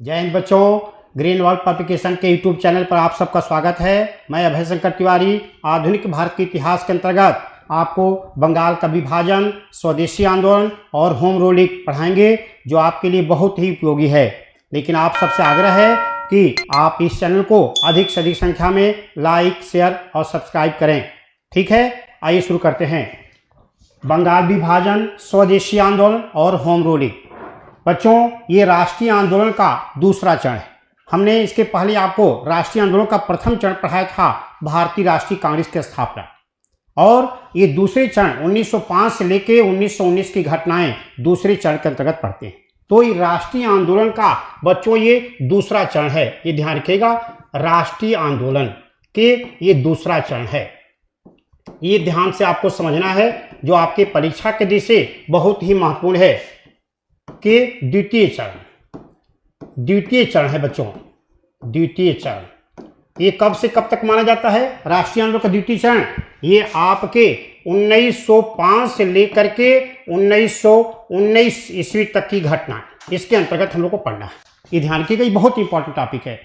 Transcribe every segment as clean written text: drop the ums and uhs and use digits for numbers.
जय हिंद बच्चों, green world publication के यूट्यूब चैनल पर आप सबका स्वागत है। मैं अभय शंकर तिवारी आधुनिक भारत के इतिहास के अंतर्गत आपको बंगाल का विभाजन, स्वदेशी आंदोलन और होम रूलिंग पढ़ाएंगे, जो आपके लिए बहुत ही उपयोगी है। लेकिन आप सबसे आग्रह है कि आप इस चैनल को अधिक से अधिक संख्या में लाइक, शेयर और सब्सक्राइब करें। ठीक है, आइए शुरू करते हैं। बंगाल विभाजन, स्वदेशी आंदोलन और होम रूलिंग। बच्चों, ये राष्ट्रीय आंदोलन का दूसरा चरण है। हमने इसके पहले आपको राष्ट्रीय आंदोलन का प्रथम चरण पढ़ाया था, भारतीय राष्ट्रीय कांग्रेस की स्थापना। और ये दूसरे चरण 1905 से लेकर 1919 की घटनाएं दूसरे चरण के अंतर्गत पढ़ते हैं। तो ये राष्ट्रीय आंदोलन का बच्चों ये दूसरा चरण है, ये ध्यान रखिएगा। राष्ट्रीय आंदोलन के ये दूसरा चरण है, ये ध्यान से आपको समझना है, जो आपके परीक्षा के दृष्टि से बहुत ही महत्वपूर्ण है कि द्वितीय चरण है बच्चों। द्वितीय चरण ये कब से कब तक माना जाता है? राष्ट्रीय आंदोलन का द्वितीय चरण ये आपके 1905 से लेकर के 1919 ईस्वी तक की घटना, इसके अंतर्गत हम लोग को पढ़ना है। ये ध्यान रखिएगा, ये बहुत इंपॉर्टेंट टॉपिक है।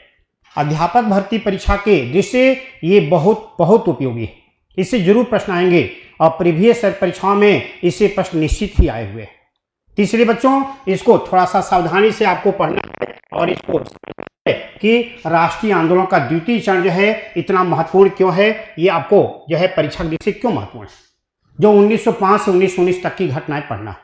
अध्यापक भर्ती परीक्षा के दृष्टि से ये बहुत उपयोगी है। इससे जरूर प्रश्न आएंगे और प्रीवियस परीक्षाओं में इससे प्रश्न निश्चित ही आए हुए हैं। तीसरे बच्चों, इसको थोड़ा सा सावधानी से आपको पढ़ना है और इसको कि राष्ट्रीय आंदोलन का द्वितीय चरण जो है इतना महत्वपूर्ण क्यों है, ये आपको जो है परीक्षा के दृष्टि से क्यों महत्वपूर्ण है, जो 1905 से 1919 तक की घटनाएं पढ़ना है।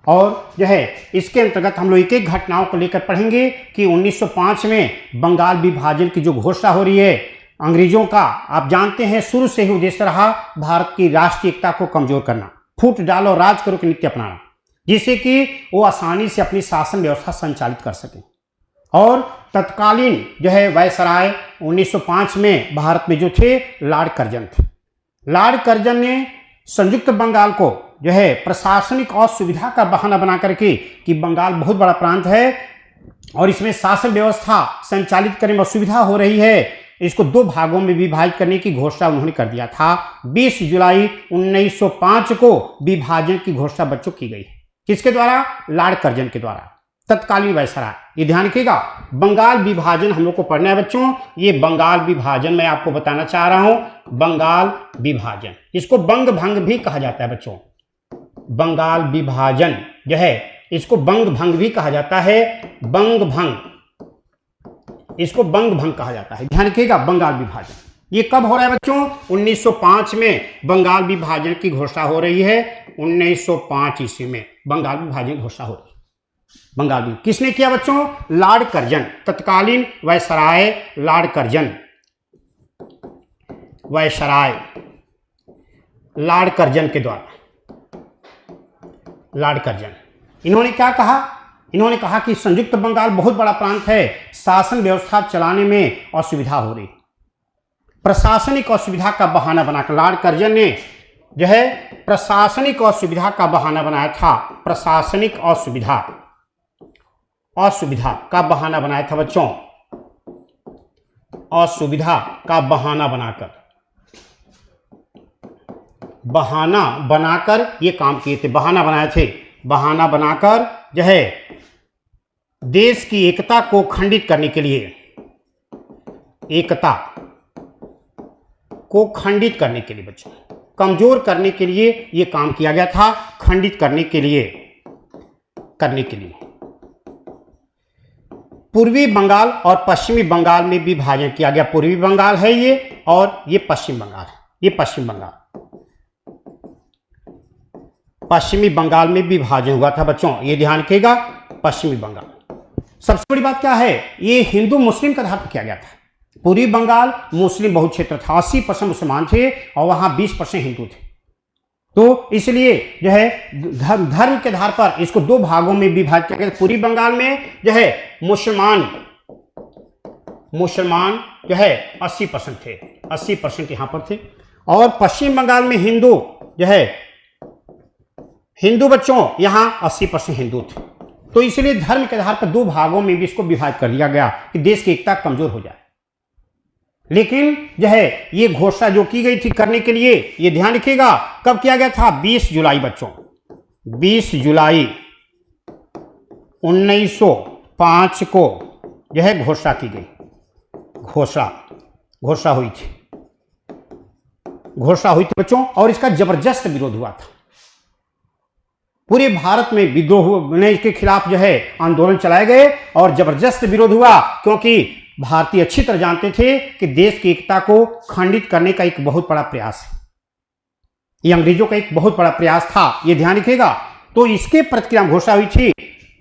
और जो है इसके अंतर्गत हम लोग एक एक घटनाओं को लेकर पढ़ेंगे कि 1905 में बंगाल विभाजन की जो घोषणा हो रही है, अंग्रेजों का आप जानते हैं शुरू से ही उद्देश्य रहा भारत की राष्ट्रीय एकता को कमजोर करना, फूट डालो राज करो की नीति अपनाना, जिससे कि वो आसानी से अपनी शासन व्यवस्था संचालित कर सके। और तत्कालीन जो है वायसराय 1905 में भारत में जो थे लॉर्ड कर्जन थे। लॉर्ड कर्जन ने संयुक्त बंगाल को जो है प्रशासनिक असुविधा का बहाना बना करके कि बंगाल बहुत बड़ा प्रांत है और इसमें शासन व्यवस्था संचालित करने में असुविधा हो रही है, इसको दो भागों में विभाजित करने की घोषणा उन्होंने कर दिया था। 20 जुलाई 1905 को विभाजन की घोषणा बच्चों की गई। किसके द्वारा? लॉर्ड कर्जन के द्वारा, तत्कालीन वायसराय। ये ध्यान रखिएगा, बंगाल विभाजन हम लोग को पढ़ना है बच्चों। ये बंगाल विभाजन मैं आपको बताना चाह रहा हूं। बंगाल विभाजन, इसको बंग भंग भी कहा जाता है बच्चों। बंगाल विभाजन जो है इसको बंग भंग भी कहा जाता है। बंग भंग, इसको बंग भंग कहा जाता है। ध्यान रखिएगा, बंगाल विभाजन ये कब हो रहा है बच्चों? 1905 में बंगाल विभाजन की घोषणा हो रही है। 1905 ईस्वी में बंगाल विभाजन घोषणा हो रही है। बंगाल विभाजन किसने किया बच्चों? लॉर्ड कर्जन, तत्कालीन viceroy Lord Curzon. Viceroy Lord Curzon के द्वारा, लॉर्ड कर्जन इन्होंने क्या कहा? इन्होंने कहा कि संयुक्त बंगाल बहुत बड़ा प्रांत है, शासन व्यवस्था चलाने में असुविधा हो रही। प्रशासनिक असुविधा का बहाना बनाकर लॉर्ड कर्जन ने जो है प्रशासनिक असुविधा का बहाना बनाया था। प्रशासनिक असुविधा का बहाना बनाया था बच्चों। असुविधा का बहाना बनाकर ये काम किए थे। बहाना बनाए थे, बहाना बनाकर जो है देश की एकता को खंडित करने के लिए, एकता को खंडित करने के लिए बच्चों, कमजोर करने के लिए यह काम किया गया था। खंडित करने के लिए पूर्वी बंगाल और पश्चिमी बंगाल में विभाजन किया गया। पूर्वी बंगाल है ये और ये पश्चिम बंगाल है। ये पश्चिम बंगाल, पश्चिमी बंगाल में विभाजन हुआ था बच्चों, ये ध्यान रखिएगा। पश्चिमी बंगाल, सबसे बड़ी बात क्या है, ये हिंदू मुस्लिम का आधार पर किया गया था। पूर्वी बंगाल मुस्लिम बहु क्षेत्र था, 80% मुसलमान थे और वहां 20% हिंदू थे। तो इसलिए जो है धर्म के आधार पर इसको दो भागों में विभाजित किया गया। पूर्वी बंगाल में जो है मुसलमान जो है 80% थे, 80% यहां पर थे। और पश्चिम बंगाल में हिंदू जो है हिंदू बच्चों यहां 80% हिंदू थे। तो इसलिए धर्म के आधार पर दो भागों में भी इसको विभाजित कर दिया गया कि देश की एकता कमजोर हो जाए। लेकिन जो है ये घोषणा जो की गई थी करने के लिए, ये ध्यान रखिएगा कब किया गया था? 20 जुलाई बच्चों, 20 जुलाई 1905 1905 को यह घोषणा की गई। घोषणा हुई थी बच्चों, और इसका जबरदस्त विरोध हुआ था। पूरे भारत में विद्रोह ने इसके खिलाफ जो है आंदोलन चलाए गए और जबरदस्त विरोध हुआ, क्योंकि भारतीय अच्छी तरह जानते थे कि देश की एकता को खंडित करने का एक बहुत बड़ा प्रयास है, ये अंग्रेजों का एक बहुत बड़ा प्रयास था, ये ध्यान रखिएगा। तो इसके प्रतिक्रिया घोषणा हुई थी।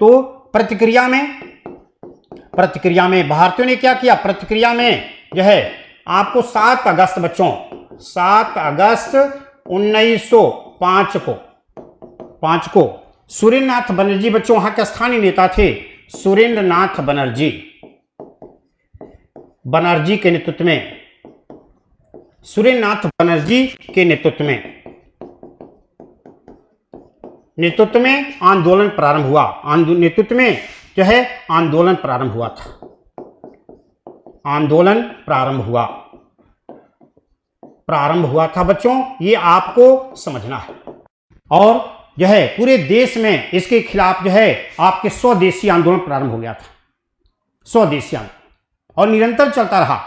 तो प्रतिक्रिया में भारतीयों ने क्या किया? प्रतिक्रिया में जो है आपको 7 अगस्त बच्चों, 7 अगस्त 1905 को सुरेंद्र नाथ बनर्जी बच्चों वहां के स्थानीय नेता थे, सुरेंद्र नाथ बनर्जी के नेतृत्व में आंदोलन प्रारंभ हुआ। नेतृत्व में जो है आंदोलन प्रारंभ हुआ था। प्रारंभ हुआ था बच्चों, ये आपको समझना है। और जो है पूरे देश में इसके खिलाफ जो है आपके स्वदेशी आंदोलन प्रारंभ हो गया था, स्वदेशी आंदोलन, और निरंतर चलता रहा।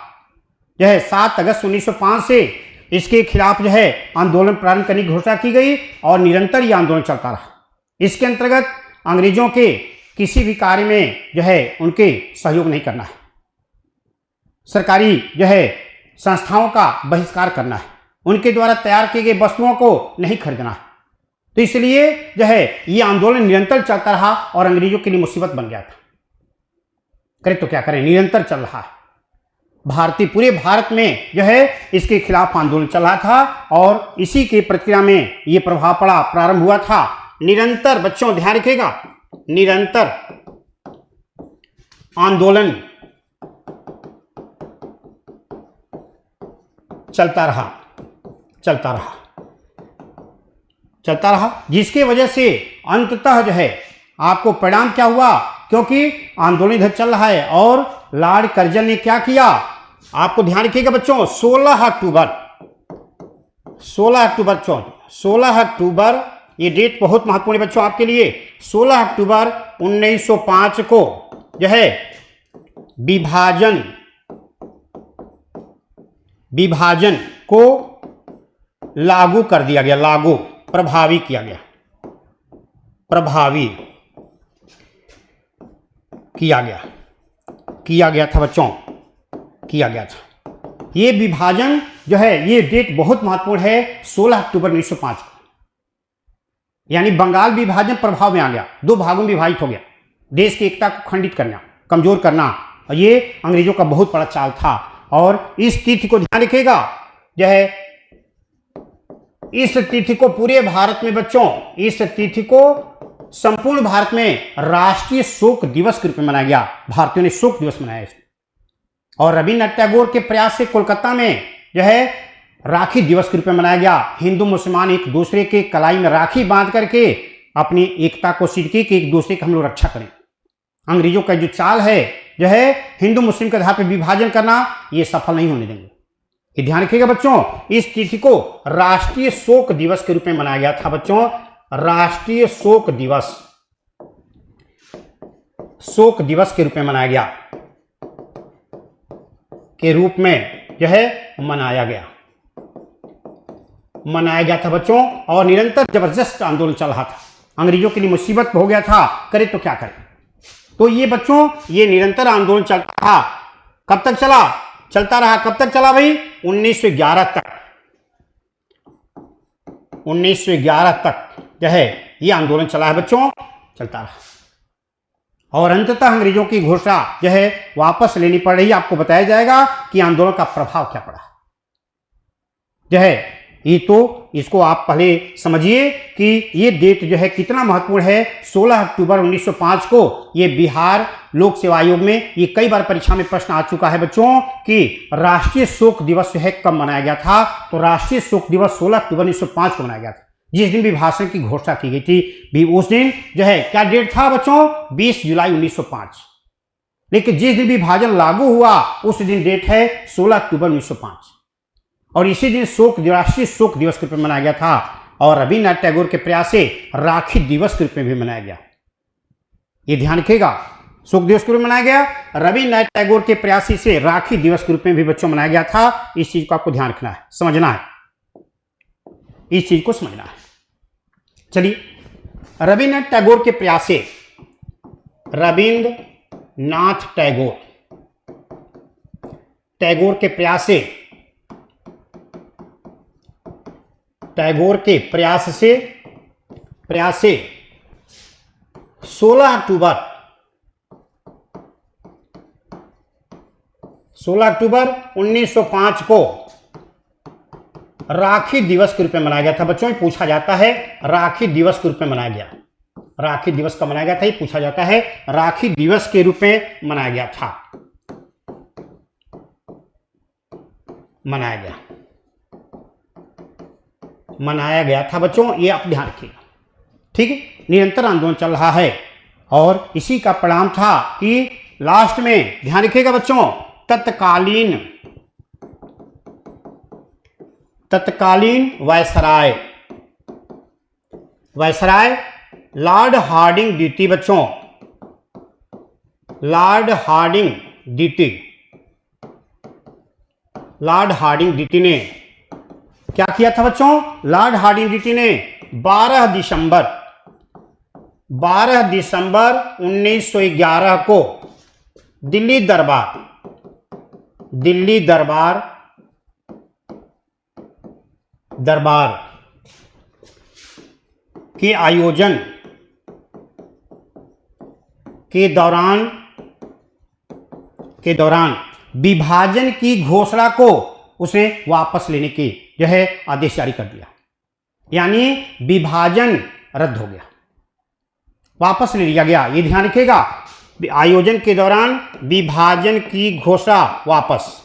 जो है 7 अगस्त 1905 से इसके खिलाफ जो है आंदोलन प्रारंभ करने की घोषणा की गई और निरंतर ये आंदोलन चलता रहा। इसके अंतर्गत अंग्रेजों के किसी भी कार्य में जो है उनके सहयोग नहीं करना है, सरकारी जो है संस्थाओं का बहिष्कार करना है, उनके द्वारा तैयार किए गए वस्तुओं को नहीं खरीदना है। तो इसलिए जो है ये आंदोलन निरंतर चलता रहा और अंग्रेजों के लिए मुसीबत बन गया था। करें तो क्या करें, निरंतर चल रहा है। पूरे भारत में जो है इसके खिलाफ आंदोलन चल रहा था और इसी के प्रतिक्रिया में ये प्रभाव पड़ा, प्रारंभ हुआ था। निरंतर बच्चों ध्यान रखिएगा, निरंतर आंदोलन चलता रहा, जिसके वजह से अंततः जो है आपको परिणाम क्या हुआ, क्योंकि आंदोलन इधर चल रहा है और लॉर्ड कर्जन ने क्या किया, आपको ध्यान रखिएगा बच्चों, 16 अक्टूबर, ये डेट बहुत महत्वपूर्ण है बच्चों आपके लिए। 16 अक्टूबर 1905 को जो है विभाजन को लागू कर दिया गया, प्रभावी किया गया था बच्चों, किया गया था। ये विभाजन जो है ये डेट बहुत महत्वपूर्ण है, 16 अक्टूबर 1905 को, यानी बंगाल विभाजन प्रभाव में आ गया, 2 भागों में विभाजित हो गया, देश की एकता को खंडित करना, कमजोर करना, और ये अंग्रेजों का बहुत बड़ा चाल था। और इस तिथि को ध्यान रखिएगा, जो है इस तिथि को पूरे भारत में बच्चों, इस तिथि को संपूर्ण भारत में राष्ट्रीय शोक दिवस के रूप में मनाया गया। भारतीयों ने शोक दिवस मनाया इसमें, और रविन्द्रनाथ टैगोर के प्रयास से कोलकाता में जो है राखी दिवस के रूप में मनाया गया। हिंदू मुसलमान एक दूसरे के कलाई में राखी बांध करके अपनी एकता को सिद्ध की कि एक दूसरे की हम लोग रक्षा करें। अंग्रेजों का जो चाल है जो है हिंदू मुस्लिम के आधार पर विभाजन करना, ये सफल नहीं होने देंगे। ये ध्यान रखिएगा बच्चों, इस तिथि को राष्ट्रीय शोक दिवस के रूप में मनाया गया था बच्चों, राष्ट्रीय शोक दिवस के रूप में मनाया गया, के रूप में जो है मनाया गया था बच्चों। और निरंतर जबरदस्त आंदोलन चल रहा था, अंग्रेजों के लिए मुसीबत हो गया था, करे तो क्या करें। तो ये बच्चों ये निरंतर आंदोलन चलता था, कब तक चलता रहा, कब तक चला भाई, 1911 तक जो है ये आंदोलन चला है बच्चों, चलता रहा। और अंततः अंग्रेजों की घोषणा जो है वापस लेनी पड़ रही है। आपको बताया जाएगा कि आंदोलन का प्रभाव क्या पड़ा जो है। ये तो इसको आप पहले समझिए कि ये डेट जो है कितना महत्वपूर्ण है। 16 अक्टूबर 1905 को ये बिहार लोक सेवा आयोग में ये कई बार परीक्षा में प्रश्न आ चुका है बच्चों कि राष्ट्रीय शोक दिवस जो है कब मनाया गया था। तो राष्ट्रीय शोक दिवस 16 अक्टूबर 1905 को मनाया गया था, जिस दिन विभाजन की घोषणा की गई थी। भी उस दिन जो है क्या डेट था बच्चों, 20 जुलाई 1905। लेकिन जिस दिन विभाजन लागू हुआ उस दिन डेट है 16 अक्टूबर 1905, और इसी दिन राष्ट्रीय शोक दिवस के रूप में मनाया गया था। और रविन्द्रनाथ टैगोर के प्रयास से राखी दिवस के रूप में भी मनाया गया। ये ध्यान रखिएगा, शोक दिवस के रूप में मनाया गया। रविन्द्रनाथ टैगोर के प्रयासी से राखी दिवस के रूप में भी बच्चों मनाया गया था। इस चीज को आपको ध्यान रखना है, समझना है, इस चीज को समझना है। चलिए, रविन्द्रनाथ टैगोर के प्रयासे, रविन्द्रनाथ टैगोर, टैगोर के प्रयासे, टैगोर के प्रयास से 16 अक्टूबर 1905 को राखी दिवस के रूप में मनाया गया था। बच्चों, पूछा जाता है राखी दिवस के रूप में मनाया गया, राखी दिवस कब मनाया गया था, ये पूछा जाता है। राखी दिवस के रूप में मनाया गया था, मनाया गया था बच्चों, ये आप ध्यान रखिएगा। ठीक है, निरंतर आंदोलन चल रहा है और इसी का परिणाम था कि लास्ट में, ध्यान रखिएगा बच्चों, तत्कालीन वायसराय लॉर्ड हार्डिंग द्वितीय, बच्चों लॉर्ड हार्डिंग द्वितीय ने क्या किया था बच्चों? लॉर्ड हार्डिंग द्वितीय ने 12 दिसंबर 1911 को दिल्ली दरबार के आयोजन के दौरान विभाजन की घोषणा को उसने वापस लेने की जो है आदेश जारी कर दिया। यानी विभाजन रद्द हो गया, वापस ले लिया गया। ये ध्यान रखिएगा, आयोजन के दौरान विभाजन की घोषणा वापस,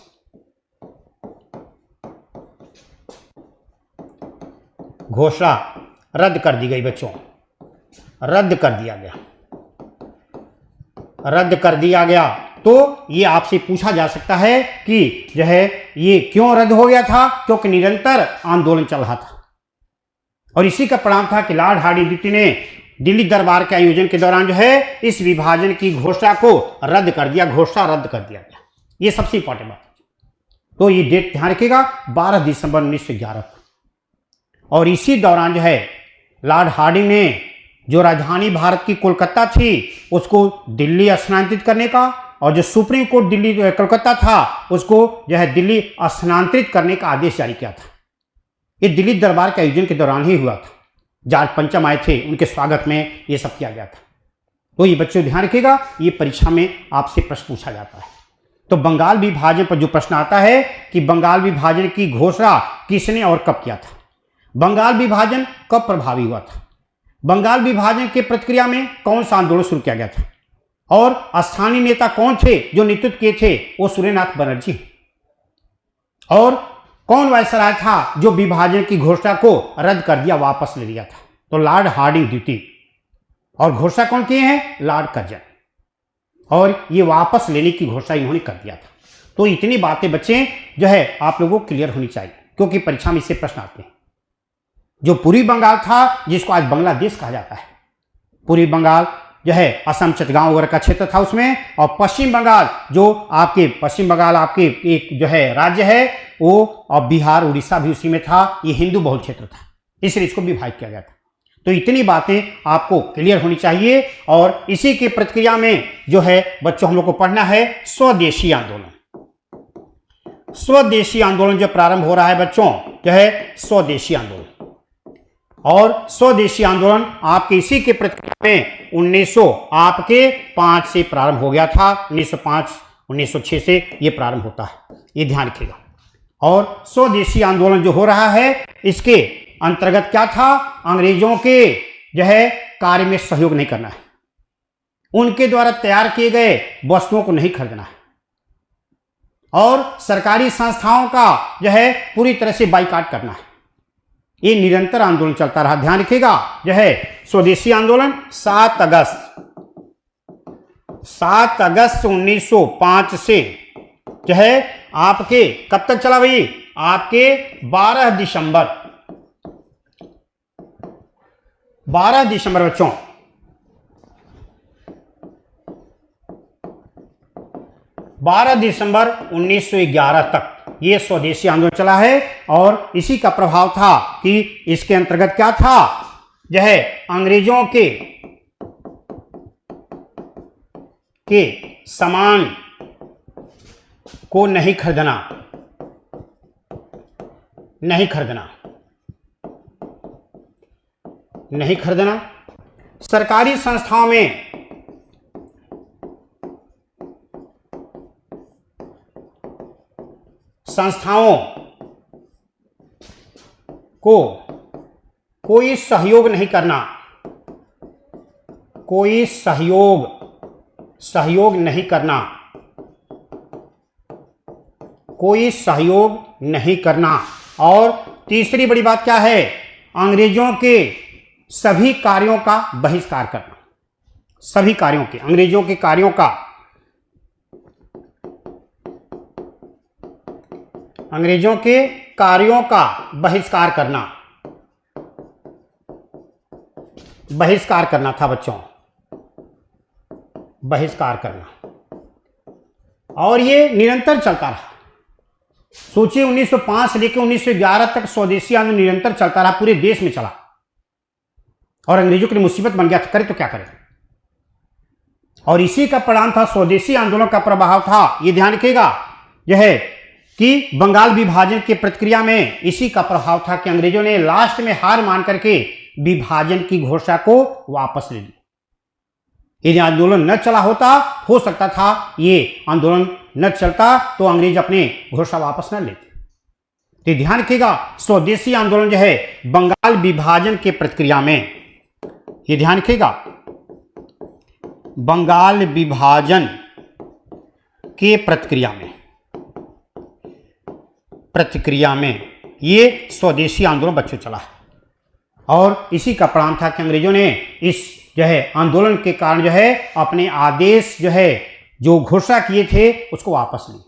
घोषणा रद्द कर दी गई बच्चों, रद्द कर दिया गया। तो ये आपसे पूछा जा सकता है कि जो है ये क्यों रद्द हो गया था? क्योंकि निरंतर आंदोलन चल रहा था और इसी का परिणाम था कि लॉर्ड हार्डिंग द्वितीय ने दिल्ली दरबार के आयोजन के दौरान जो है इस विभाजन की घोषणा को रद्द कर दिया, घोषणा रद्द कर दिया गया। ये सबसे इंपॉर्टेंट बात है। तो ये डेट ध्यान रखिएगा, 12 दिसंबर 1911 को। और इसी दौरान जो है लॉर्ड हार्डिंग ने जो राजधानी भारत की कोलकाता थी उसको दिल्ली स्थानांतरित करने का, और जो सुप्रीम कोर्ट दिल्ली कोलकाता था उसको जो है दिल्ली स्थानांतरित करने का आदेश जारी किया था। ये दिल्ली दरबार के आयोजन के दौरान ही हुआ था। जॉर्ज पंचम आए थे, उनके स्वागत में ये सब किया गया था। तो ये बच्चों ध्यान रखिएगा, ये परीक्षा में आपसे प्रश्न पूछा जाता है। तो बंगाल विभाजन पर जो प्रश्न आता है कि बंगाल विभाजन की घोषणा किसने और कब किया था, बंगाल विभाजन कब प्रभावी हुआ था, बंगाल विभाजन के प्रतिक्रिया में कौन सा आंदोलन शुरू किया गया था, और स्थानीय नेता कौन थे जो नेतृत्व किए थे? वो सूर्यनाथ बनर्जी। और कौन वायसराय था जो विभाजन की घोषणा को रद्द कर दिया, वापस ले लिया था? तो लॉर्ड हार्डिंग द्वितीय। और घोषणा कौन किए हैं? Lord Curzon. और ये वापस लेने की घोषणा इन्होंने कर दिया था। तो इतनी बातें बच्चे जो है आप लोगों को क्लियर होनी चाहिए, क्योंकि परीक्षा में इससे प्रश्न आते हैं। जो पूर्वी बंगाल था, जिसको आज बांग्लादेश कहा जाता है, पूर्वी बंगाल जो है असम चटगांव वगैरह का क्षेत्र था उसमें, और पश्चिम बंगाल जो आपके पश्चिम बंगाल आपके एक जो है राज्य है वो, और बिहार उड़ीसा भी उसी में था। ये हिंदू बहुल क्षेत्र था, इसलिए इसको विभाजित किया गया था। तो इतनी बातें आपको क्लियर होनी चाहिए। और इसी की प्रतिक्रिया में जो है बच्चों हम लोग को पढ़ना है स्वदेशी आंदोलन। स्वदेशी आंदोलन जो प्रारंभ हो रहा है बच्चों, जो है स्वदेशी आंदोलन। और स्वदेशी आंदोलन आपके इसी के प्रतिक्रिया में 1905 से प्रारंभ हो गया था। 1906 से ये प्रारंभ होता है, ये ध्यान रखिएगा। और स्वदेशी आंदोलन जो हो रहा है इसके अंतर्गत क्या था? अंग्रेजों के जो है कार्य में सहयोग नहीं करना है, उनके द्वारा तैयार किए गए वस्तुओं को नहीं खरीदना है, और सरकारी संस्थाओं का जो है पूरी तरह से बाइकाट करना है। ये निरंतर आंदोलन चलता रहा, ध्यान रखिएगा। जो है स्वदेशी आंदोलन 7 अगस्त 1905 से जो है आपके कब तक चला भाई? आपके 12 दिसंबर बच्चों, 12 दिसंबर 1911 तक ये स्वदेशी आंदोलन चला है और इसी का प्रभाव था कि इसके अंतर्गत क्या था, यह अंग्रेजों के सामान को नहीं खरीदना, सरकारी संस्थाओं को कोई सहयोग नहीं करना, और तीसरी बड़ी बात क्या है, अंग्रेजों के सभी कार्यों का बहिष्कार करना, अंग्रेजों के कार्यों का बहिष्कार करना था बच्चों, और ये निरंतर चलता रहा। सोचिए 1905 से लेकर 1911 तक स्वदेशी आंदोलन निरंतर चलता रहा, पूरे देश में चला, और अंग्रेजों के लिए मुसीबत बन गया था, करे तो क्या करें। और इसी का परिणाम था, स्वदेशी आंदोलन का प्रभाव था, ये ध्यान रखिएगा, यह कि बंगाल विभाजन की प्रक्रिया में इसी का प्रभाव था कि अंग्रेजों ने लास्ट में हार मान करके विभाजन की घोषणा को वापस ले ली। यदि आंदोलन न चला होता, हो सकता था ये आंदोलन न चलता तो अंग्रेज अपने घोषणा वापस न लेते। तो ध्यान रखिएगा, स्वदेशी आंदोलन जो है बंगाल विभाजन के प्रक्रिया में, ये ध्यान रखिएगा, बंगाल विभाजन के प्रक्रिया में ये स्वदेशी आंदोलन बच्चों चला है, और इसी का परिणाम था कि अंग्रेजों ने इस जो है आंदोलन के कारण जो है अपने आदेश जो घोषणा किए थे उसको वापस लिए,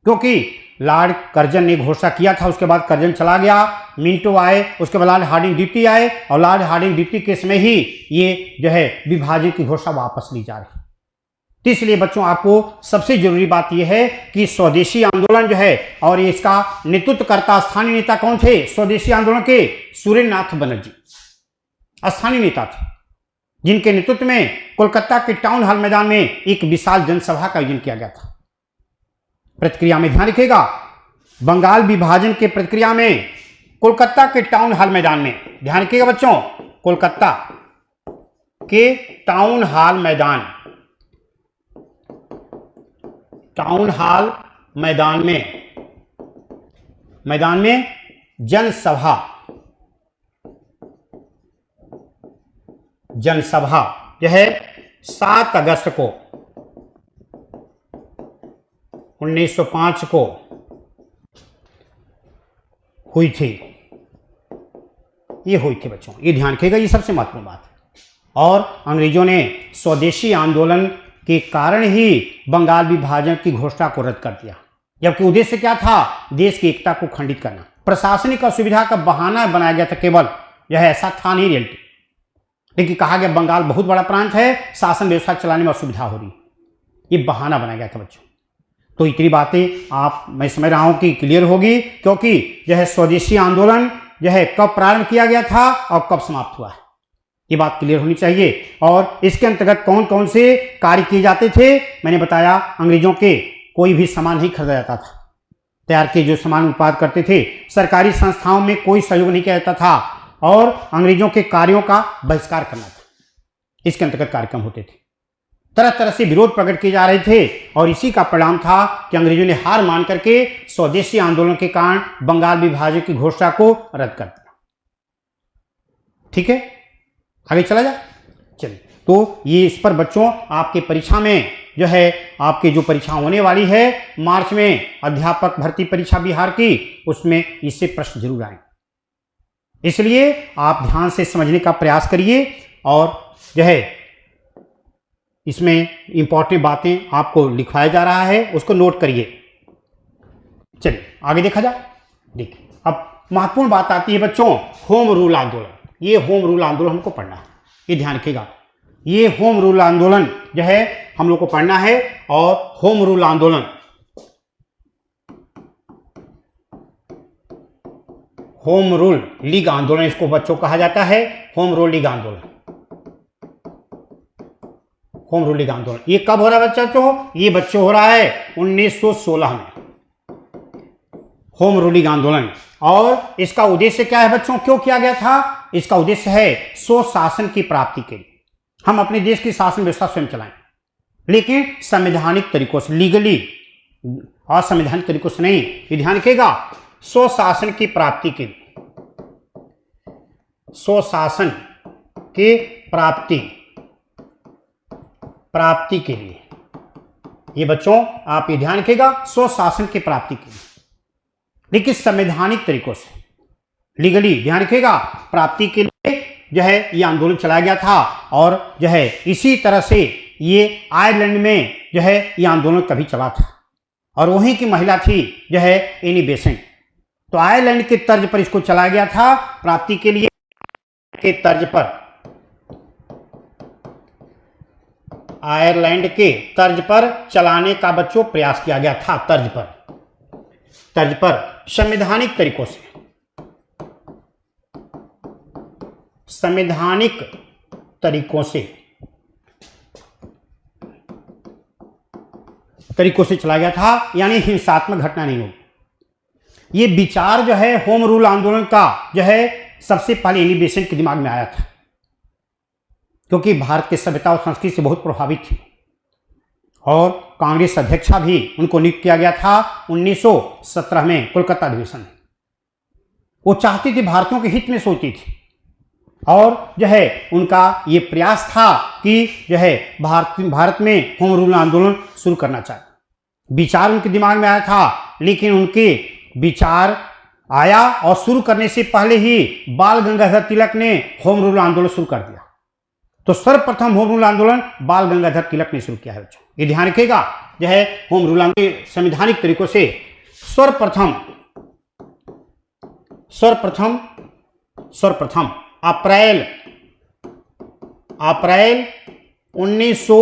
क्योंकि लॉर्ड कर्जन ने घोषणा किया था, उसके बाद कर्जन चला गया, मिंटो आए, उसके बाद लॉर्ड हार्डिंग ड्यूटी आए, और लॉर्ड हार्डिंग ड्यूटी के समय ही ये जो है विभाजन की घोषणा वापस ली जा रही। तो इसलिए बच्चों आपको सबसे जरूरी बात यह है कि स्वदेशी आंदोलन जो है, और इसका नेतृत्व करता स्थानीय नेता कौन थे स्वदेशी आंदोलन के, सुरेंद्रनाथ बनर्जी स्थानीय नेता थे, जिनके नेतृत्व में कोलकाता के टाउन हॉल मैदान में एक विशाल जनसभा का आयोजन किया गया था। प्रक्रिया में ध्यान रखिएगा, बंगाल विभाजन के प्रक्रिया में कोलकाता के टाउन हॉल मैदान में, ध्यान रखिएगा बच्चों, कोलकाता के टाउन हॉल मैदान में जनसभा जो है 7 अगस्त को 1905 को हुई थी, बच्चों, ये ध्यान रखिएगा, ये सबसे महत्वपूर्ण बात है। और अंग्रेजों ने स्वदेशी आंदोलन के कारण ही बंगाल विभाजन की घोषणा को रद्द कर दिया, जबकि उद्देश्य क्या था, देश की एकता को खंडित करना। प्रशासनिक असुविधा का बहाना बनाया गया था, केवल यह ऐसा था नहीं रियलिटी, लेकिन कहा गया बंगाल बहुत बड़ा प्रांत है, शासन व्यवस्था चलाने में असुविधा हो रही, ये बहाना बनाया गया था बच्चों। तो इतनी बातें मैं समझ रहा हूं कि क्लियर होगी, क्योंकि यह स्वदेशी आंदोलन जो है कब प्रारंभ किया गया था और कब समाप्त हुआ है, ये बात क्लियर होनी चाहिए। और इसके अंतर्गत कौन कौन से कार्य किए जाते थे, मैंने बताया, अंग्रेजों के कोई भी सामान नहीं खरीदा जाता था, तैयार किए जो सामान उत्पाद करते थे, सरकारी संस्थाओं में कोई सहयोग नहीं किया जाता था, और अंग्रेजों के कार्यों का बहिष्कार करना था, इसके अंतर्गत कार्यक्रम होते थे। तरह तरह से विरोध प्रकट किए जा रहे थे, और इसी का परिणाम था कि अंग्रेजों ने हार मान करके स्वदेशी आंदोलन के कारण बंगाल विभाजन की घोषणा को रद्द कर दिया। ठीक है, आगे चला जाए। चलिए, तो ये इस पर बच्चों आपके परीक्षा में जो है, आपकी जो परीक्षा होने वाली है मार्च में, अध्यापक भर्ती परीक्षा बिहार की, उसमें इससे प्रश्न जरूर आएंगे, इसलिए आप ध्यान से समझने का प्रयास करिए, और जो है इसमें इंपॉर्टेंट बातें आपको लिखवाया जा रहा है, उसको नोट करिए। चलिए आगे देखा जाए। देखिए, अब महत्वपूर्ण बात आती है बच्चों, होम रूल आंदोलन। ये होम रूल आंदोलन हमको पढ़ना है, ये ध्यान रखिएगा। ये होम रूल आंदोलन जो है हम लोग को पढ़ना है। और होम रूल आंदोलन, होम रूल लीग आंदोलन इसको बच्चों कहा जाता है। होम रूल लीग आंदोलन, होम रूल लीग आंदोलन ये कब हो रहा है बच्चों? ये बच्चों हो रहा है 1916 में, होम रूल लीग आंदोलन। और इसका उद्देश्य क्या है बच्चों, क्यों किया गया था? इसका उद्देश्य है स्वशासन की प्राप्ति के लिए। हम अपने देश की शासन व्यवस्था स्वयं चलाएं, लेकिन संवैधानिक तरीकों से, लीगली, असंवैधानिक तरीकों से नहीं। ये ध्यान रखिएगा, स्वशासन की प्राप्ति के लिए, स्वशासन के प्राप्ति के लिए। ये बच्चों आप ये ध्यान रखिएगा, स्वशासन की प्राप्ति के लिए, लेकिन संवैधानिक तरीकों से, लीगली, ध्यान रखिएगा, प्राप्ति के लिए जो है ये आंदोलन चलाया गया था। और जो है इसी तरह से ये आयरलैंड में जो है ये आंदोलन कभी चला था, और वहीं की महिला थी जो है एनी बेसेंट। तो आयरलैंड के तर्ज पर इसको चलाया गया था, प्राप्ति के लिए के तर्ज पर, आयरलैंड के तर्ज पर चलाने का बच्चों प्रयास किया गया था। तर्ज पर संवैधानिक तरीकों से, संवैधानिक तरीकों से चला गया था, यानी हिंसात्मक घटना नहीं होगी। ये विचार जो है होम रूल आंदोलन का जो है सबसे पहले एनी बेसेंट के दिमाग में आया था, क्योंकि भारत की सभ्यता और संस्कृति से बहुत प्रभावित थी। और कांग्रेस अध्यक्षा भी उनको नियुक्त किया गया था 1917 में कोलकाता अधिवेशन में। वो चाहती थी, भारतीयों के हित में सोचती थी, और जो है उनका ये प्रयास था कि जो है भारत में होम रूल आंदोलन शुरू करना चाहिए। विचार उनके दिमाग में आया था, लेकिन उनके विचार आया और शुरू करने से पहले ही बाल गंगाधर तिलक ने होम रूल आंदोलन शुरू कर दिया। तो सर्वप्रथम होम रूल आंदोलन बाल गंगाधर तिलक ने शुरू किया है बच्चों, ये ध्यान रखिएगा। जो है होम रूल आंदोलन संवैधानिक तरीकों से सर्वप्रथम अप्रैल 1900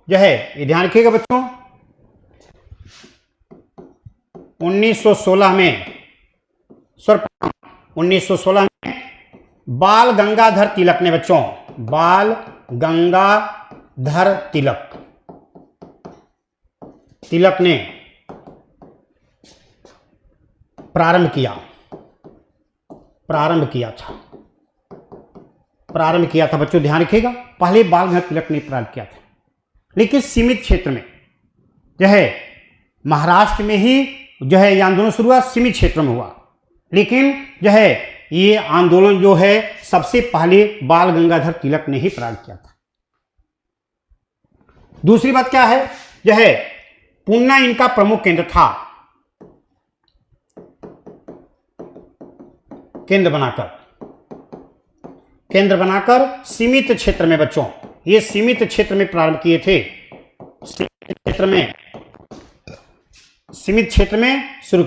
जो है ये ध्यान रखिएगा बच्चों, 1916 में, सर्वप्रथम 1916 में बाल गंगाधर तिलक ने बच्चों, बाल गंगाधर तिलक ने प्रारंभ किया था बच्चों, ध्यान रखिएगा। पहले बाल गंगाधर तिलक ने प्रारंभ किया था, लेकिन सीमित क्षेत्र में जो है, महाराष्ट्र में ही जो है ये आंदोलन शुरू हुआ, सीमित क्षेत्र में हुआ। लेकिन जो है ये आंदोलन जो है सबसे पहले बाल गंगाधर तिलक ने ही प्रारंभ किया था। दूसरी बात क्या है, जो है पूना इनका प्रमुख केंद्र था, केंद्र बनाकर सीमित क्षेत्र में बच्चों, ये सीमित क्षेत्र में प्रारंभ किए थे, सीमित क्षेत्र में शुरू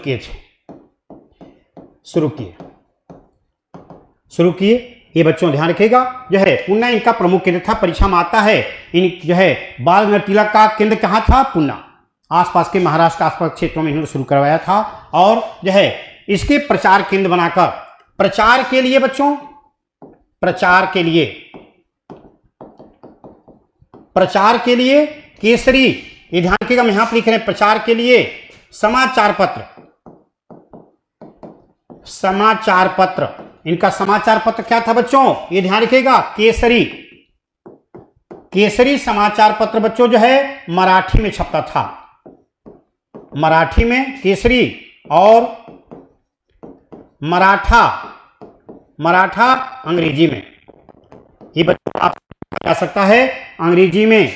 किए ये बच्चों ध्यान रखिएगा। जो है पूना इनका प्रमुख केंद्र था। परीक्षा में आता है, इन जो है बाल गंगाधर तिलक का केंद्र कहाँ था? पूना। आसपास के महाराष्ट्र आसपास क्षेत्रों में इन्होंने शुरू करवाया था। और जो है इसके प्रचार केंद्र बनाकर, प्रचार के लिए बच्चों, प्रचार के लिए केसरी, ये ध्यान रखिएगा, हम यहां पर लिख रहे हैं प्रचार के लिए समाचार पत्र। इनका समाचार पत्र क्या था बच्चों? ये ध्यान रखिएगा, केसरी समाचार पत्र बच्चों जो है मराठी में छपता था, मराठी में केसरी, और मराठा अंग्रेजी में। ये बच्चों आप जा सकता है अंग्रेजी में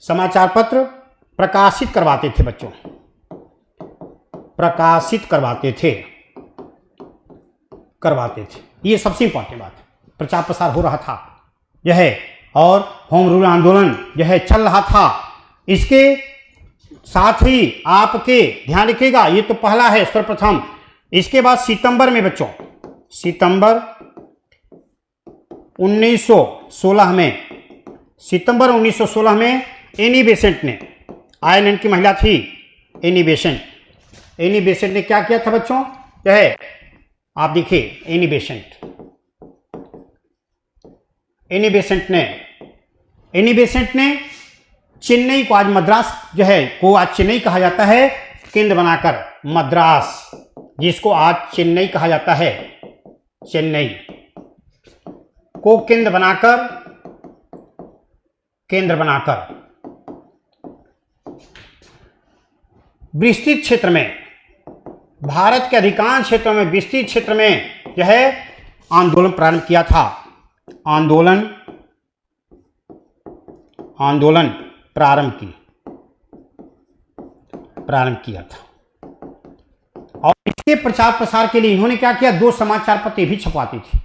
समाचार पत्र प्रकाशित करवाते थे बच्चों, करवाते थे। ये सबसे इंपॉर्टेंट बात है, प्रचार प्रसार हो रहा था यह है, और होम रूल आंदोलन जो है चल रहा था। इसके साथ ही आपके ध्यान रखिएगा, ये तो पहला है सर्वप्रथम। इसके बाद सितंबर में बच्चों, सितंबर 1916 में, सितंबर 1916 में एनी बेसेंट ने, आयरलैंड की महिला थी एनी बेसेंट, एनी बेसेंट ने क्या किया था बच्चों, जो है आप देखिए एनी बेसेंट, एनी बेसेंट ने चेन्नई को, आज मद्रास जो है को आज चेन्नई कहा जाता है, केंद्र बनाकर मद्रास, जिसको आज चेन्नई कहा जाता है, चेन्नई को केंद्र बनाकर विस्तृत क्षेत्र में, भारत के अधिकांश क्षेत्रों में, विस्तृत क्षेत्र में जो है आंदोलन प्रारंभ किया था, आंदोलन प्रारंभ किया था। और इसके प्रचार प्रसार के लिए इन्होंने क्या किया, 2 समाचार पत्र भी छपवाती थी,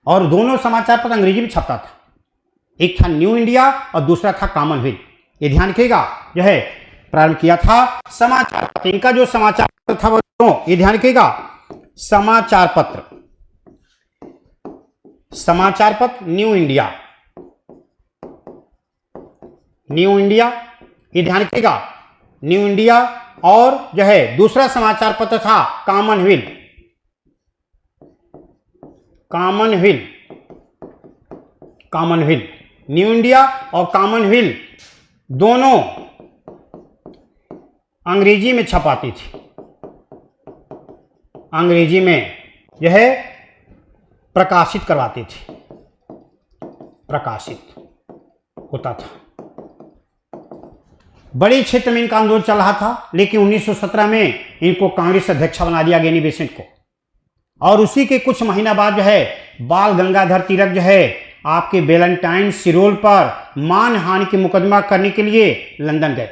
और दोनों समाचार पत्र अंग्रेजी में छपता था, एक था न्यू इंडिया और दूसरा था कॉमनवेल्थ। ये ध्यान रखिएगा, जो है प्रारंभ किया था समाचार पत्र। इनका जो समाचार पत्र था बच्चों, ये ध्यान रखिएगा, समाचार पत्र न्यू इंडिया, ये ध्यान रखिएगा, न्यू इंडिया, और जो है दूसरा समाचार पत्र था कॉमनवेल्थ, न्यू इंडिया और कॉमनवेल्थ दोनों अंग्रेजी में छपाती थी, अंग्रेजी में जो है प्रकाशित करवाती थी, प्रकाशित होता था। बड़े क्षेत्र में इनका आंदोलन चल रहा था, लेकिन 1917 में इनको कांग्रेस अध्यक्ष बना दिया गया एनी बेसेंट को, और उसी के कुछ महीना बाद जो है बाल गंगाधर तिलक जो है आपके वैलेंटाइन सिरोल पर मानहानि की मुकदमा करने के लिए लंदन गए,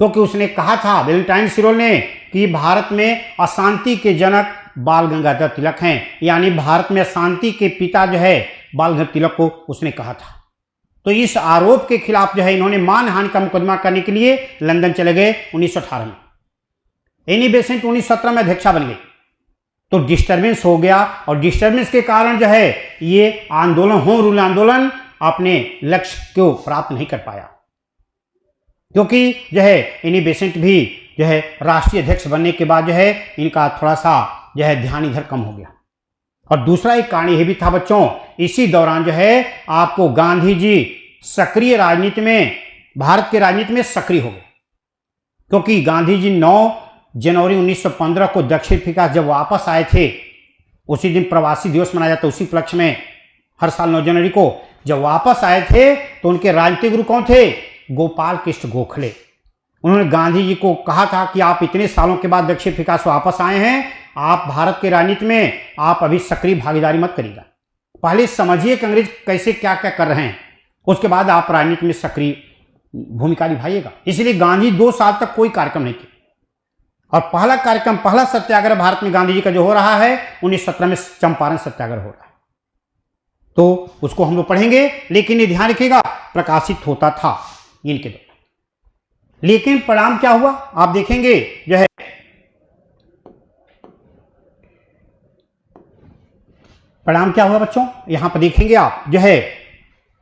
क्योंकि उसने कहा था, वैलेंटाइन सिरोल ने, कि भारत में अशांति के जनक बाल गंगाधर तिलक हैं, यानी भारत में अशांति के पिता जो है बाल गंगाधर तिलक को उसने कहा था। तो इस आरोप के खिलाफ जो है इन्होंने मानहानि का मुकदमा करने के लिए लंदन चले गए 1918 में। एनी बेसेंट 1917 में अध्यक्षा बन गई, तो डिस्टर्बेंस हो गया, और डिस्टर्बेंस के कारण जो है ये आंदोलन, होम रूल आंदोलन अपने लक्ष्य को प्राप्त नहीं कर पाया, क्योंकि जो है एनी बेसेंट भी जो है राष्ट्रीय अध्यक्ष बनने के बाद जो है इनका थोड़ा सा जो है ध्यान इधर कम हो गया। और दूसरा एक कारण यह भी था बच्चों, इसी दौरान जो है आपको गांधी जी सक्रिय राजनीति में, भारत के राजनीति में सक्रिय हो गए, क्योंकि गांधी जी 9 जनवरी 1915 को दक्षिण अफ्रीका जब वापस आए थे, उसी दिन प्रवासी दिवस मनाया जाता है, उसी उपलक्ष्य में हर साल 9 जनवरी को जब वापस आए थे, तो उनके राजनीतिक गुरु कौन थे, गोपाल कृष्ण गोखले। उन्होंने गांधी जी को कहा था कि आप इतने सालों के बाद दक्षिण अफ्रीका से वापस आए हैं, आप भारत के राजनीति में आप अभी सक्रिय भागीदारी मत करिएगा, पहले समझिए कि अंग्रेज कैसे क्या क्या कर रहे हैं, उसके बाद आप राजनीति में सक्रिय भूमिका निभाइएगा। इसलिए गांधी 2 साल तक कोई कार्यक्रम नहीं किया, और पहला कार्यक्रम, पहला सत्याग्रह भारत में गांधी जी का जो हो रहा है 1917 में चंपारण सत्याग्रह हो रहा है, तो उसको हम लोग पढ़ेंगे, लेकिन ये ध्यान रखिएगा प्रकाशित होता था इनके द्वारा। लेकिन परिणाम क्या हुआ आप देखेंगे, जो है परिणाम क्या हुआ बच्चों, यहां पर देखेंगे आप, जो है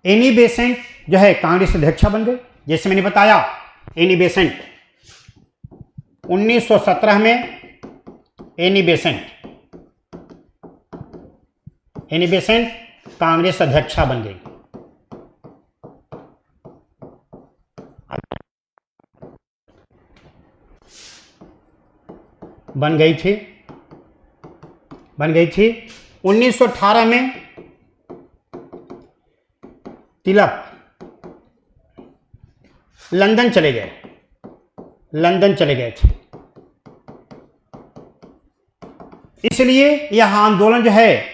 एनी बेसेंट जो है कांग्रेस अध्यक्षा बन गए। जैसे मैंने बताया, एनी बेसेंट 1917 में एनी बेसेंट कांग्रेस अध्यक्षा बन गई। बन गई थी 1918 में तिलक लंदन चले गए थे, इसलिए यह आंदोलन जो है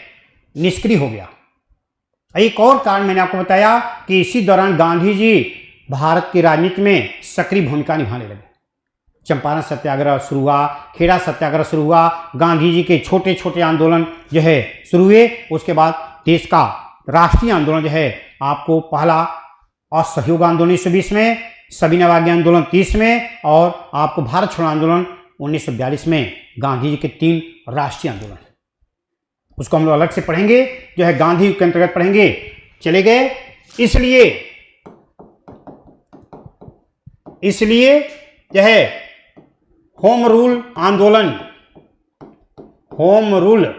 निष्क्रिय हो गया। एक और कारण मैंने आपको बताया कि इसी दौरान गांधी जी भारत की राजनीति में सक्रिय भूमिका निभाने लगे। चंपारण सत्याग्रह शुरू हुआ, खेड़ा सत्याग्रह शुरू हुआ, गांधी जी के छोटे छोटे आंदोलन जो है शुरू हुए। उसके बाद देश का राष्ट्रीय आंदोलन जो है आपको पहला असहयोग आंदोलन 1920 में, सविनय आंदोलन 30 में, और आपको भारत छोड़ो आंदोलन 1942 में। गांधी जी के 3 राष्ट्रीय आंदोलन। उसको हम लोग अलग से पढ़ेंगे, जो है गांधी युग के अंतर्गत पढ़ेंगे। चले गए। इसलिए जो है होम रूल आंदोलन, होम रूल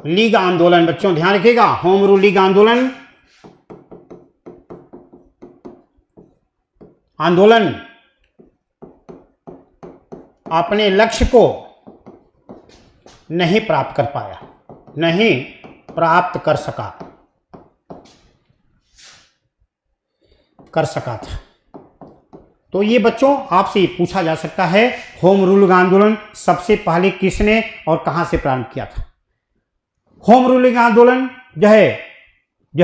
लीग आंदोलन, बच्चों ध्यान रखिएगा, होम रूल लीग आंदोलन अपने लक्ष्य को नहीं प्राप्त कर पाया, नहीं प्राप्त कर सका था। तो ये बच्चों आपसे पूछा जा सकता है, होम रूल आंदोलन सबसे पहले किसने और कहां से प्रारंभ किया था? होम रूलिंग आंदोलन जो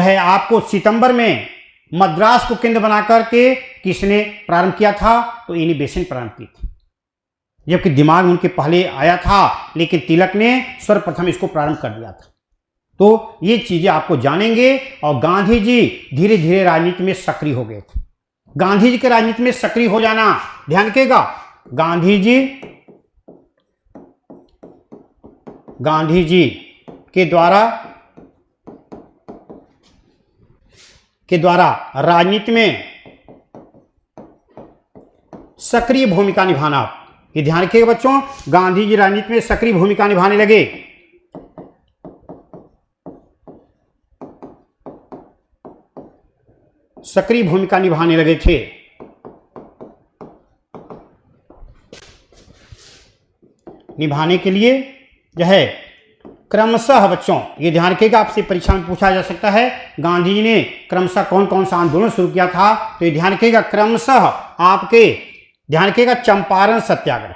है आपको सितंबर में मद्रास को केंद्र बनाकर के किसने प्रारंभ किया था? तो इन्हीं बेसेंट प्रारंभ की थी, जबकि दिमाग उनके पहले आया था, लेकिन तिलक ने सर्वप्रथम इसको प्रारंभ कर दिया था। तो ये चीजें आपको जानेंगे। और गांधी जी धीरे धीरे राजनीति में सक्रिय हो गए थे। गांधी जी के राजनीति में सक्रिय हो जाना, ध्यान रखिएगा, गांधी जी के द्वारा राजनीति में सक्रिय भूमिका निभाना, ये ध्यान रखिएगा बच्चों, गांधी जी राजनीति में सक्रिय भूमिका निभाने लगे। सक्रिय भूमिका निभाने लगे थे। निभाने के लिए जो है क्रमशः, बच्चों ये ध्यान रखिएगा, आपसे परीक्षा में पूछा जा सकता है, गांधी जी ने क्रमशः कौन कौन सा आंदोलन शुरू किया था? तो ये ध्यान रखिएगा, क्रमशः आपके ध्यान रखिएगा, चंपारण सत्याग्रह,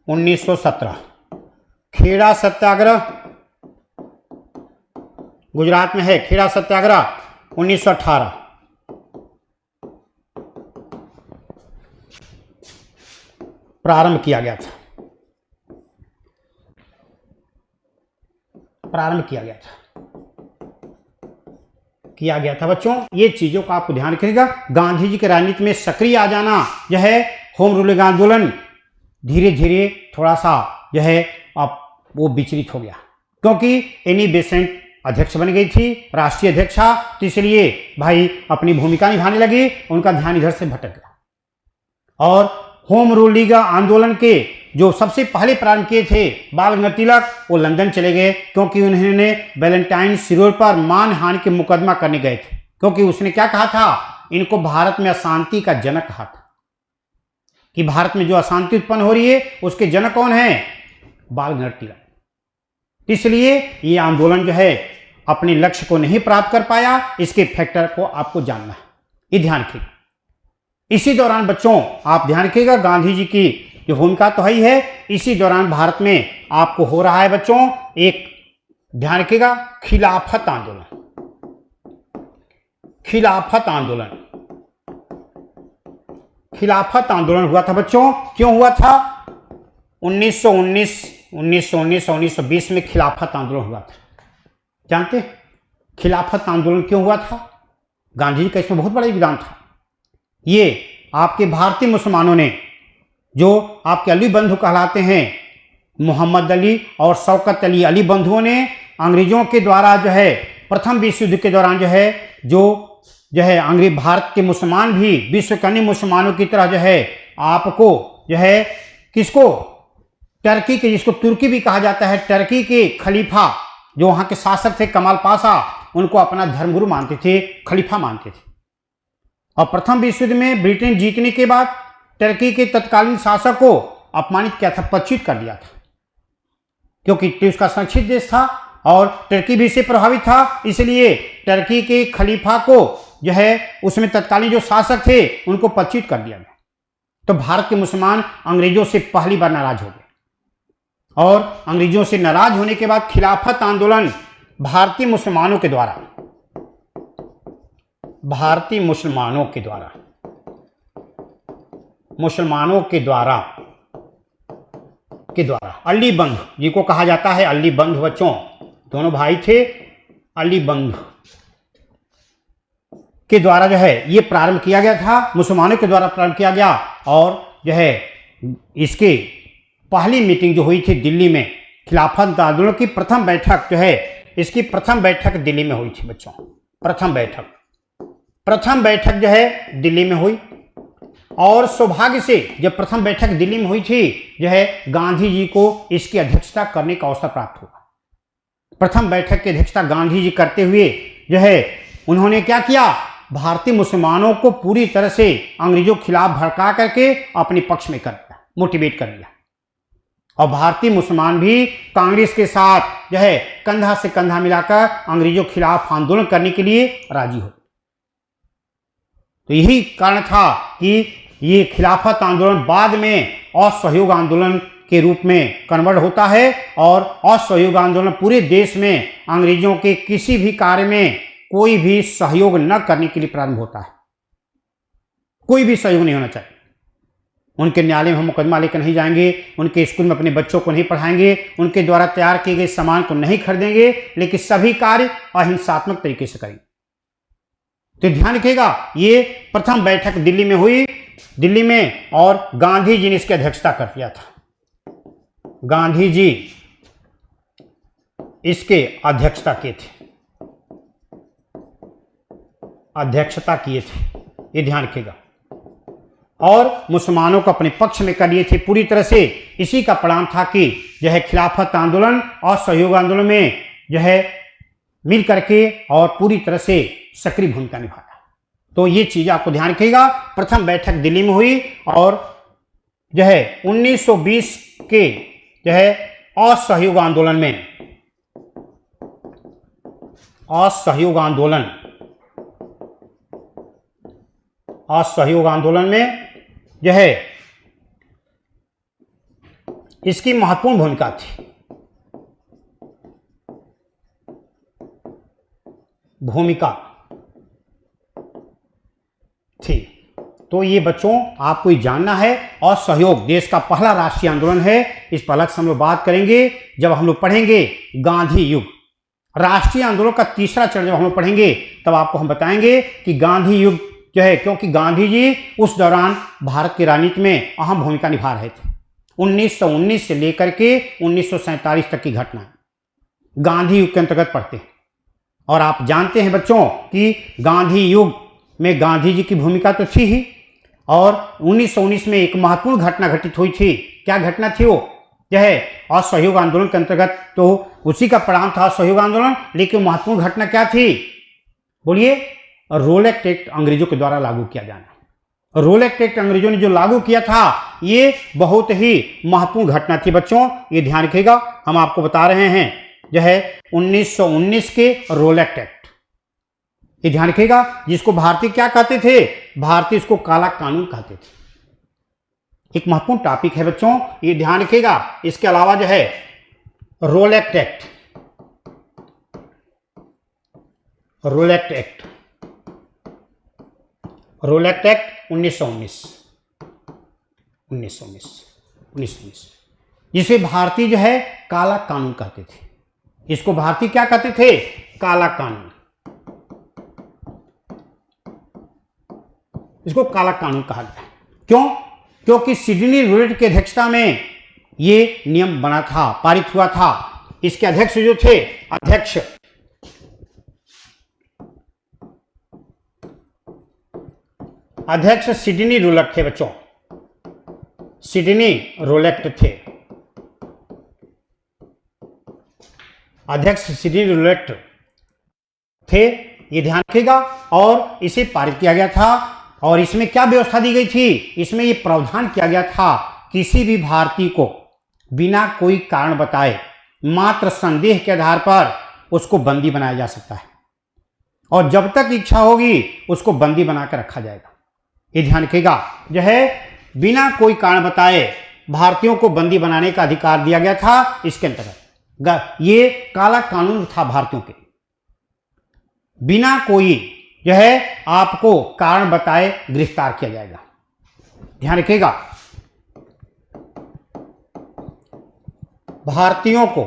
1917, खेड़ा सत्याग्रह गुजरात में है, खेड़ा सत्याग्रह 1918, प्रारंभ किया गया था बच्चों। ये चीजों का आपको ध्यान रखिएगा। गांधी जी के राजनीति में सक्रिय आ जाना जो है, होम रूलिंग आंदोलन धीरे धीरे थोड़ा सा जो है अब वो विचलित हो गया, क्योंकि एनी बेसेंट अध्यक्ष बन गई थी, राष्ट्रीय अध्यक्षा, तो इसलिए भाई अपनी भूमिका निभाने लगी, उनका ध्यान इधर से भटक गया। और होम रूल लीग आंदोलन के जो सबसे पहले प्रारंभ किए थे बाल गंगाधर तिलक, वो लंदन चले गए, क्योंकि उन्होंने वैलेंटाइन सिरोल पर मानहानि के मुकदमा करने गए थे, क्योंकि उसने क्या कहा था, इनको भारत में अशांति का जनक कहा था, कि भारत में जो अशांति उत्पन्न हो रही है उसके जनक कौन है? बाल गंगाधर तिलक। इसलिए ये आंदोलन जो है अपने लक्ष्य को नहीं प्राप्त कर पाया, इसके फैक्टर को आपको जानना है, ये ध्यान रखिएगा। इसी दौरान बच्चों आप ध्यान रखिएगा, गांधी जी की जो भूमिका तो ही है, इसी दौरान भारत में आपको हो रहा है बच्चों एक, ध्यान रखिएगा, खिलाफत आंदोलन हुआ था बच्चों। क्यों हुआ था? 1919 में खिलाफत आंदोलन हुआ था। जानते हैं खिलाफत आंदोलन क्यों हुआ था? गांधी जी का इसमें बहुत बड़ा योगदान था। ये आपके भारतीय मुसलमानों ने, जो आपके अली बंधु कहलाते हैं, मोहम्मद अली और शौकत अली, अली बंधुओं ने अंग्रेजों के द्वारा जो है प्रथम विश्व युद्ध के दौरान जो है अंग्रेज भारत के मुसलमान भी विश्व के अन्य मुसलमानों की तरह जो है आपको जो है किसको, टर्की के, जिसको तुर्की भी कहा जाता है, टर्की के खलीफा जो वहां के शासक थे कमाल पाशा, उनको अपना धर्मगुरु मानते थे, खलीफा मानते थे। और प्रथम विश्व युद्ध में ब्रिटेन जीतने के बाद टर्की के तत्कालीन शासक को अपमानित किया था, पदच्युत कर दिया था, क्योंकि उसका संरक्षित देश था और टर्की भी इससे प्रभावित था। इसलिए टर्की के खलीफा को जो है उसमें तत्कालीन जो शासक थे उनको पदच्युत कर दिया गया। तो भारत के मुसलमान अंग्रेजों से पहली बार नाराज हो गए, और अंग्रेजों से नाराज होने के बाद खिलाफत आंदोलन भारतीय मुसलमानों के द्वारा अली बंधु, जिनको कहा जाता है अली बंधु, बच्चों दोनों भाई थे, अली बंधु के द्वारा जो है ये प्रारंभ किया गया था, मुसलमानों के द्वारा प्रारंभ किया गया। और जो है इसकी पहली मीटिंग जो हुई थी दिल्ली में, खिलाफत आंदोलन की प्रथम बैठक जो है, इसकी प्रथम बैठक दिल्ली में हुई थी बच्चों। प्रथम बैठक जो है दिल्ली में हुई। और सौभाग्य से जब प्रथम बैठक दिल्ली में हुई थी जो है, गांधी जी को इसकी अध्यक्षता करने का अवसर प्राप्त हुआ। प्रथम बैठक की अध्यक्षता गांधी जी करते हुए जो है उन्होंने क्या किया, भारतीय मुसलमानों को पूरी तरह से अंग्रेजों के खिलाफ भड़का करके अपने पक्ष में कर दिया, मोटिवेट कर दिया। और भारतीय मुसलमान भी कांग्रेस के साथ जो है कंधा से कंधा मिलाकर अंग्रेजों के खिलाफ आंदोलन करने के लिए राजी हो। तो यही कारण था कि ये खिलाफत आंदोलन बाद में असहयोग आंदोलन के रूप में कन्वर्ट होता है। और असहयोग आंदोलन पूरे देश में अंग्रेजों के किसी भी कार्य में कोई भी सहयोग न करने के लिए प्रारंभ होता है। कोई भी सहयोग नहीं होना चाहिए। उनके न्यायालय में हम मुकदमा लेकर नहीं जाएंगे, उनके स्कूल में अपने बच्चों को नहीं पढ़ाएंगे, उनके द्वारा तैयार किए गए सामान को नहीं खरीदेंगे, लेकिन सभी कार्य अहिंसात्मक तरीके से करेंगे। तो ध्यान रखिएगा, ये प्रथम बैठक दिल्ली में हुई, दिल्ली में, और गांधी जी ने इसकी अध्यक्षता कर दिया था। गांधी जी इसके अध्यक्षता किए थे, ये ध्यान रखिएगा। और मुसलमानों को अपने पक्ष में कर लिए थे पूरी तरह से। इसी का परिणाम था कि जो है खिलाफत आंदोलन और सहयोग आंदोलन में जो है मिल करके और पूरी तरह से सक्रिय भूमिका निभाया। तो ये चीज आपको ध्यान रखिएगा। प्रथम बैठक दिल्ली में हुई और जो है 1920 के जो है असहयोग आंदोलन में जो है इसकी महत्वपूर्ण भूमिका थी। तो ये बच्चों आपको ये जानना है। असहयोग देश का पहला राष्ट्रीय आंदोलन है। इस पर अलग से हम लोग बात करेंगे जब हम लोग पढ़ेंगे गांधी युग। राष्ट्रीय आंदोलन का तीसरा चरण जब हम लोग पढ़ेंगे तब आपको हम बताएंगे कि गांधी युग जो है, क्योंकि गांधी जी उस दौरान भारत की राजनीति में अहम भूमिका निभा रहे थे। 1919 से लेकर के 1947 तक की घटना गांधी युग के अंतर्गत पढ़ते हैं। और आप जानते हैं बच्चों कि गांधी युग में गांधी जी की भूमिका तो थी ही, और 1919 में एक महत्वपूर्ण घटना घटित हुई थी। क्या घटना थी वो? जो है असहयोग आंदोलन के अंतर्गत, तो उसी का परिणाम था असहयोग आंदोलन। लेकिन महत्वपूर्ण घटना क्या थी? बोलिए। रोलेक्ट एक्ट अंग्रेजों के द्वारा लागू किया जाना। रोलेक्ट एक्ट अंग्रेजों ने जो लागू किया था, ये बहुत ही महत्वपूर्ण घटना थी बच्चों, ये ध्यान रखिएगा। हम आपको बता रहे हैं जो है 1919 के रोलेक्ट एक्ट, ये ध्यान रखिएगा। जिसको भारतीय क्या कहते थे? भारतीय इसको काला कानून कहते थे। एक महत्वपूर्ण टॉपिक है बच्चों, ये ध्यान रखिएगा। इसके अलावा जो है रोलेक्ट एक्ट 1919 जिसे भारतीय जो है काला कानून कहते थे। इसको भारतीय क्या कहते थे? काला कानून। इसको काला कानून कहा गया। क्यों? क्योंकि सिडनी रूलेट की अध्यक्षता में ये नियम बना था, पारित हुआ था। इसके अध्यक्ष जो थे, अध्यक्ष सिडनी रूलेट थे बच्चों, सिडनी रूलेट थे। अध्यक्ष सिडनी रूलेट थे, ये ध्यान रखिएगा। और इसे पारित किया गया था। और इसमें क्या व्यवस्था दी गई थी? इसमें ये प्रावधान किया गया था, किसी भी भारतीय को बिना कोई कारण बताए मात्र संदेह के आधार पर उसको बंदी बनाया जा सकता है, और जब तक इच्छा होगी उसको बंदी बनाकर रखा जाएगा। ये ध्यान रखिएगा। जो है बिना कोई कारण बताए भारतीयों को बंदी बनाने का अधिकार दिया गया था। इसके अंतर्गत ये काला कानून था भारतीयों के। बिना कोई जो है आपको कारण बताए गिरफ्तार किया जाएगा। ध्यान रखिएगा। भारतीयों को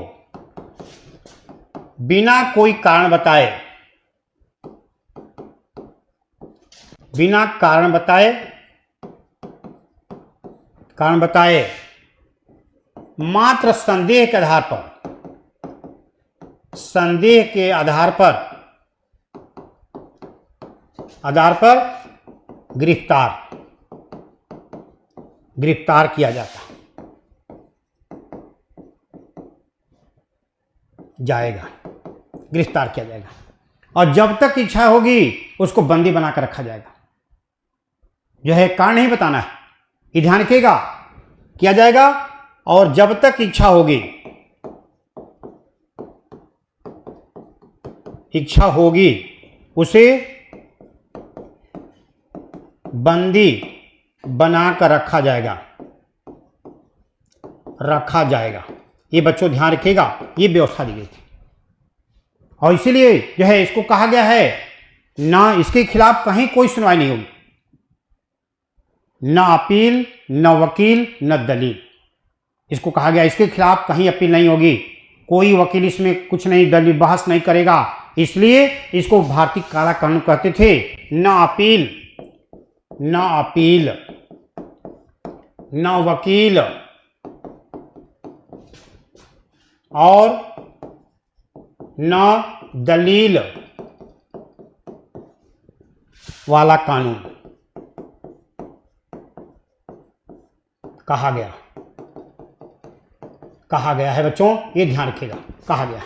बिना कोई कारण बताए बिना कारण बताए मात्र संदेह के आधार पर गिरफ्तार किया जाएगा। और जब तक इच्छा होगी उसको बंदी बनाकर रखा जाएगा। जो है कारण नहीं बताना है, ये ध्यान रखिएगा, किया जाएगा। और जब तक इच्छा होगी उसे बंदी बनाकर रखा जाएगा। ये बच्चों ध्यान रखिएगा, ये व्यवस्था दी गई थी। और इसीलिए जो है इसको कहा गया है ना, इसके खिलाफ कहीं कोई सुनवाई नहीं होगी, ना अपील, न वकील, न दलील। इसको कहा गया इसके खिलाफ कहीं अपील नहीं होगी, कोई वकील इसमें कुछ नहीं, दलील बहस नहीं करेगा। इसलिए इसको भारतीय काला कानून कहते थे। न अपील, न वकील और न दलील वाला कानून कहा गया है बच्चों, ये ध्यान रखिएगा, कहा गया है।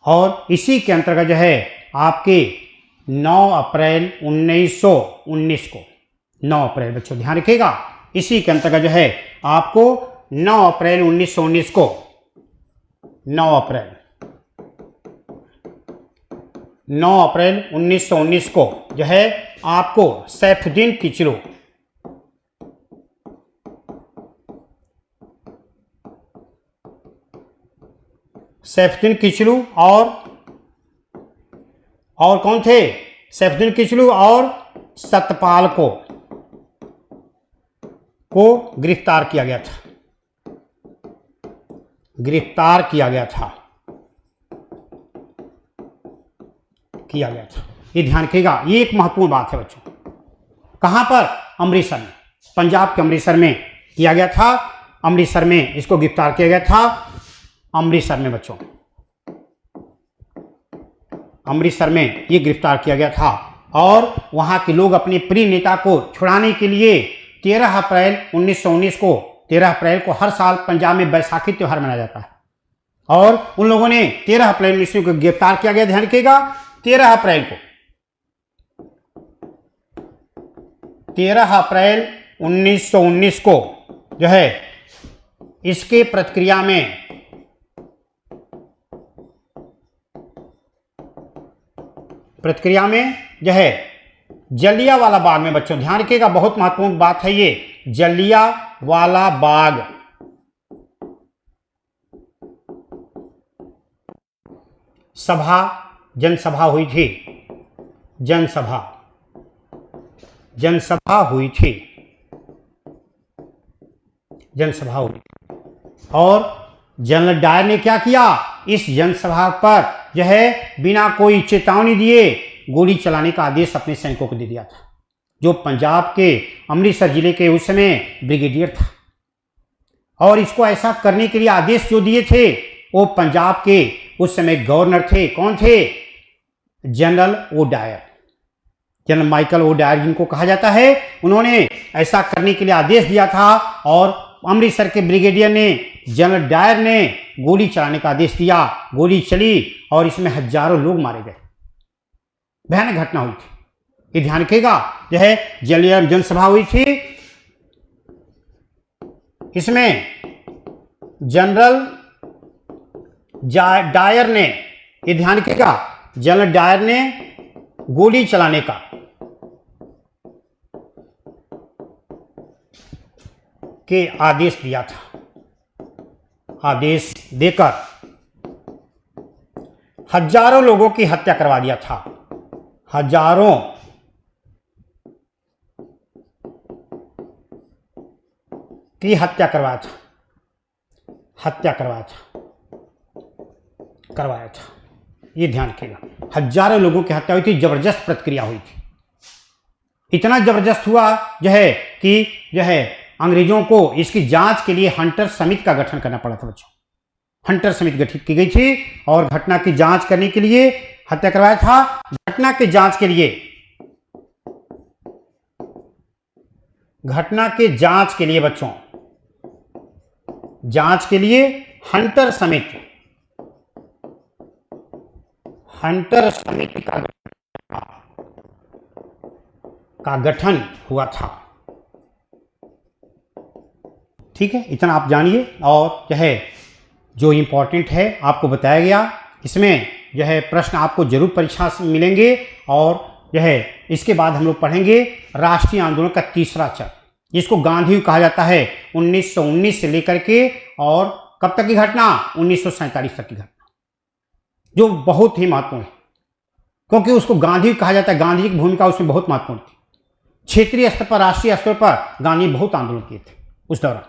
और इसी के अंतर्गत जो है आपके 9 अप्रैल 1919 को, 9 अप्रैल बच्चों ध्यान रखिएगा, इसी के अंतर्गत जो है आपको 9 अप्रैल 1919 को, 9 अप्रैल 1919 को जो है आपको सैफुद्दीन किचलू और कौन थे? सैफुद्दीन किचलू और सतपाल को गिरफ्तार किया गया था। ये ध्यान रखिएगा, ये एक महत्वपूर्ण बात है बच्चों। कहां पर? अमृतसर में, पंजाब के अमृतसर में किया गया था। अमृतसर में इसको गिरफ्तार किया गया था। अमृतसर में बच्चों, अमृतसर में ये गिरफ्तार किया गया था। और वहां के लोग अपने प्रिय नेता को छुड़ाने के लिए 13 अप्रैल 1919 को, 13 अप्रैल को हर साल पंजाब में बैसाखी त्योहार मनाया जाता है। और उन लोगों ने 13 अप्रैल 1919 को गिरफ्तार किया गया। ध्यान रखिएगा, 13 अप्रैल 1919 को जो है इसके प्रतिक्रिया में जो है जलियांवाला बाग में बच्चों ध्यान रखिएगा, बहुत महत्वपूर्ण बात है ये, जलियांवाला बाग जनसभा हुई थी। और जनरल डायर ने क्या किया? इस जनसभा पर जो है बिना कोई चेतावनी दिए गोली चलाने का आदेश अपने सैनिकों को दे दिया था, जो पंजाब के अमृतसर जिले के उस समय ब्रिगेडियर था। और इसको ऐसा करने के लिए आदेश जो दिए थे वो पंजाब के उस समय गवर्नर थे। कौन थे? जनरल माइकल ओ डायर जिनको कहा जाता है। उन्होंने ऐसा करने के लिए आदेश दिया था और अमृतसर के ब्रिगेडियर ने, जनरल डायर ने गोली चलाने का आदेश दिया। गोली चली और इसमें हजारों लोग मारे गए। भयानक घटना हुई थी, ये ध्यान रखिएगा। जो है जलियांवाला जनसभा हुई थी, इसमें जनरल डायर ने, ये ध्यान रखिएगा, जनरल डायर ने गोली चलाने का आदेश दिया था। आदेश देकर हजारों लोगों की हत्या करवा दिया था। हजारों की हत्या करवाया था। ये ध्यान रखिएगा, हजारों लोगों की हत्या हुई थी। जबरदस्त प्रतिक्रिया हुई थी। इतना जबरदस्त हुआ जो है कि जो है अंग्रेजों को इसकी जांच के लिए हंटर समिति का गठन करना पड़ा था बच्चों। हंटर समिति गठित की गई थी और घटना की जांच करने के लिए हत्या करवाया था। घटना की जांच के लिए बच्चों, जांच के लिए हंटर समिति का गठन हुआ था। ठीक है, इतना आप जानिए। और यह जो इंपॉर्टेंट है आपको बताया गया, इसमें जो है प्रश्न आपको जरूर परीक्षा से मिलेंगे। और जो है इसके बाद हम लोग पढ़ेंगे राष्ट्रीय आंदोलन का तीसरा चरण, जिसको गांधी कहा जाता है। 1919 से लेकर के और कब तक की घटना, 1947 तक की घटना, जो बहुत ही महत्वपूर्ण है, क्योंकि उसको गांधी कहा जाता है। गांधी की भूमिका उसमें बहुत महत्वपूर्ण थी। क्षेत्रीय स्तर पर, राष्ट्रीय स्तर पर गांधी बहुत आंदोलन किए थे उस दौरान।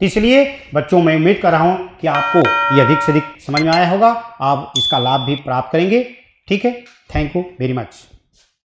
इसलिए बच्चों, मैं उम्मीद कर रहा हूं कि आपको ये अधिक से अधिक समझ में आया होगा, आप इसका लाभ भी प्राप्त करेंगे। ठीक है, थैंक यू वेरी मच।